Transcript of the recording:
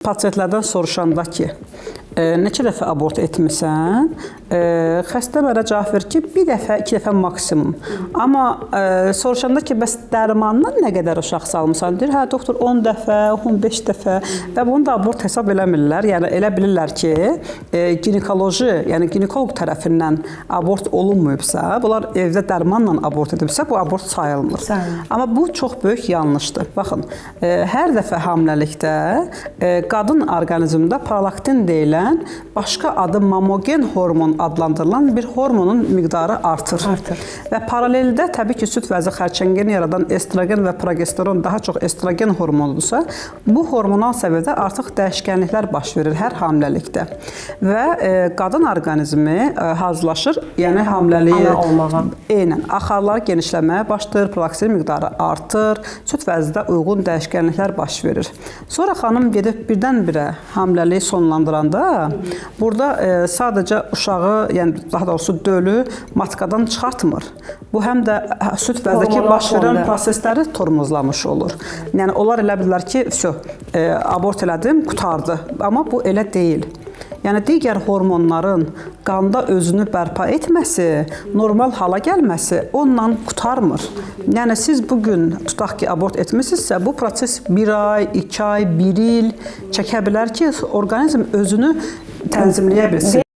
Pasientlərdən soruşanda ki, neçə dəfə abort etmisən, xəstə mənə cavab verir ki, bir dəfə, 2 dəfə maksimum. Amma soruşanda ki, bəs dərmandan nə qədər uşaq salmısan? Deyir, hə, doktor, 10 dəfə, 15 dəfə və bunu da abort hesab eləmirlər. Yəni, elə bilirlər ki, ginekoloji, yəni ginekoloq tərəfindən abort olunmayıbsa, bunlar evdə dərmanla abort edibsə, bu abort sayılmır. Amma bu çox böyük yanlışdır. Baxın, hər dəfə hamiləlikdə qadın orqanizmində prolaktin deyilən başqa adı mamogen hormon adlandırılan bir hormonun miqdarı artır. Və paraleldə təbii ki, süd vəzi xərçəngini yaradan estrogen və progesteron daha çox estrogen hormonudursa, bu hormonal səviyyədə artıq dəyişkənliklər baş verir hər hamiləlikdə. Və qadın orqanizmi hazırlaşır, yəni hamiləliyi eynən axarları genişləməyə başlayır, prolaktin miqdarı artır, süd vəzidə uyğun dəyişkənliklər baş verir. Sonra xanım gedib birdən-birə hamiləliyi sonlandıranda burada sadəcə uşağı, yəni daha doğrusu dölü matkadan çıxartmır. Bu həm də süd vəzdəki baş verən prosesləri tormozlamış olur. Yəni onlar elə bilirlər ki, abort elədim, qurtardı. Amma bu elə deyil. Yəni digər hormonların qanda özünü bərpa etməsi, normal hala gəlməsi onunla qurtarmır. Yəni siz bugün tutaq ki, abort etmisinizsə, bu proses 1 ay, 2 ay, 1 il çəkə bilər ki, orqanizm özünü tənzimləyə bilsin.